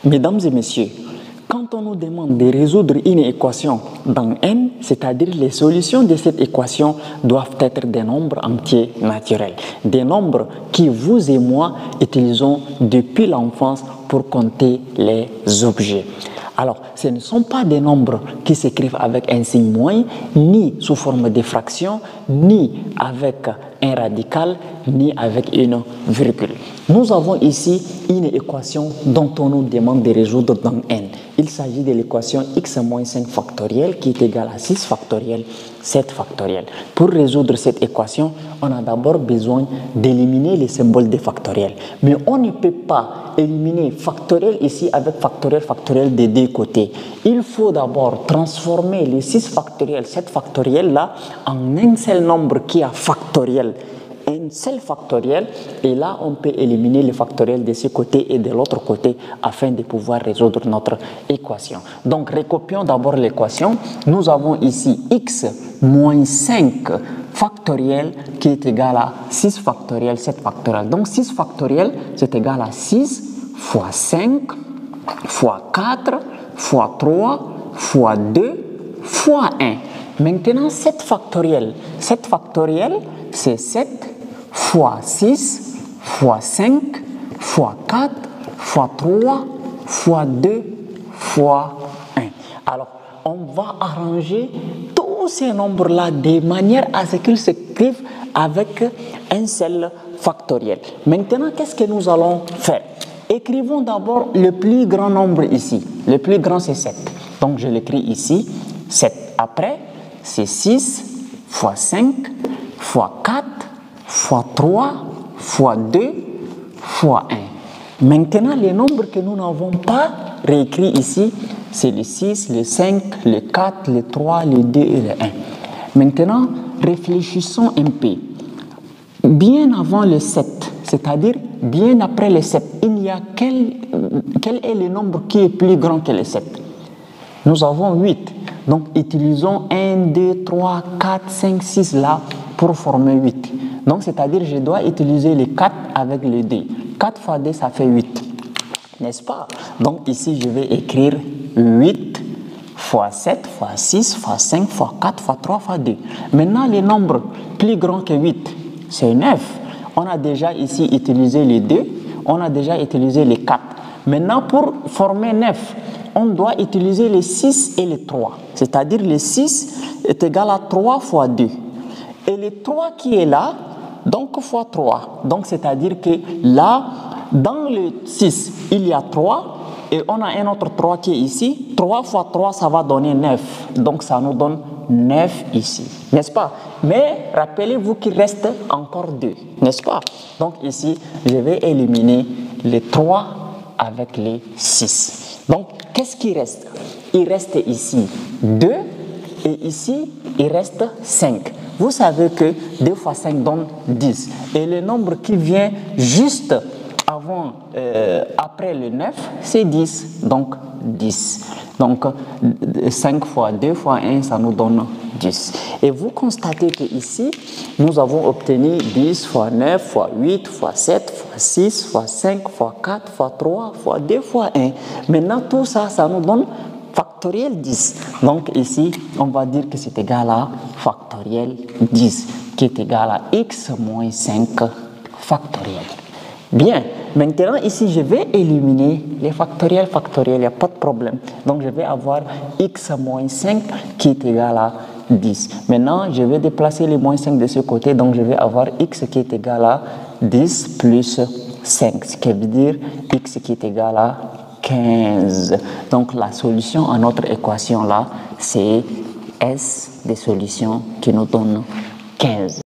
Mesdames et messieurs, quand on nous demande de résoudre une équation dans n, c'est-à-dire les solutions de cette équation doivent être des nombres entiers naturels, des nombres que vous et moi utilisons depuis l'enfance pour compter les objets. Alors, ce ne sont pas des nombres qui s'écrivent avec un signe moins, ni sous forme de fraction, ni avec un radical, ni avec une virgule. Nous avons ici une équation dont on nous demande de résoudre dans n. Il s'agit de l'équation x moins 5 factoriel qui est égale à 6 factoriel, 7 factoriel. Pour résoudre cette équation, on a d'abord besoin d'éliminer les symboles des factoriels. Mais on ne peut pas éliminer factoriel ici avec factoriel des deux côtés. Il faut d'abord transformer les 6 factoriels, 7 factoriel là, en un seul nombre qui a factoriel. Un seul factoriel, et là on peut éliminer le factoriel de ce côté et de l'autre côté afin de pouvoir résoudre notre équation. Donc recopions d'abord l'équation. Nous avons ici x moins 5 factoriel qui est égal à 6 factoriel, 7 factoriel. Donc 6 factoriel c'est égal à 6 fois 5 fois 4 fois 3 fois 2 fois 1. Maintenant 7 factoriel c'est 7 fois 6 fois 5 fois 4 fois 3 fois 2 fois 1. Alors, on va arranger tous ces nombres-là de manière à ce qu'ils s'écrivent avec un seul factoriel. Maintenant, qu'est-ce que nous allons faire? Écrivons d'abord le plus grand nombre ici. Le plus grand, c'est 7. Donc, je l'écris ici, 7. Après, c'est 6 fois 5 fois 4 fois 3 fois 2 fois 1. Maintenant, les nombres que nous n'avons pas réécrits ici, c'est le 6, le 5, le 4, le 3, le 2 et le 1. Maintenant, réfléchissons un peu. Bien avant le 7, c'est-à-dire bien après le 7, il y a quel est le nombre qui est plus grand que le 7? Nous avons 8. Donc, utilisons 1, 2, 3, 4, 5, 6 là pour former 8. Donc, c'est-à-dire je dois utiliser les 4 avec le 2. 4 fois 2, ça fait 8. N'est-ce pas? Donc, ici, je vais écrire 8 fois 7 fois 6 fois 5 fois 4 fois 3 fois 2. Maintenant, les nombres plus grands que 8, c'est 9. On a déjà ici utilisé les 2. On a déjà utilisé les 4. Maintenant, pour former 9, on doit utiliser les 6 et les 3. C'est-à-dire le 6 est égal à 3 fois 2. Et le 3 qui est là, donc fois 3. Donc c'est-à-dire que là, dans le 6, il y a 3. Et on a un autre 3 qui est ici. 3 fois 3, ça va donner 9. Donc ça nous donne 9 ici. N'est-ce pas? Mais rappelez-vous qu'il reste encore 2. N'est-ce pas? Donc ici, je vais éliminer les 3 avec les 6. Donc, qu'est-ce qui reste? Il reste ici 2 et ici, il reste 5. Vous savez que 2 fois 5 donne 10. Et le nombre qui vient juste avant, après le 9, c'est 10. Donc, 10. Donc, 5 fois 2 fois 1, ça nous donne 10. Et vous constatez qu'ici, nous avons obtenu 10 fois 9 fois 8 fois 7 fois 6 fois 5 fois 4 fois 3 fois 2 fois 1. Maintenant, tout ça, ça nous donne factoriel 10. Donc ici, on va dire que c'est égal à factoriel 10, qui est égal à x moins 5 factoriel. Bien, maintenant ici, je vais éliminer les factoriels, il n'y a pas de problème. Donc je vais avoir x moins 5 qui est égal à 10. Maintenant, je vais déplacer les moins 5 de ce côté, donc je vais avoir x qui est égal à 10 plus 5, ce qui veut dire x qui est égal à 15. Donc la solution à notre équation là, c'est S des solutions qui nous donne 15.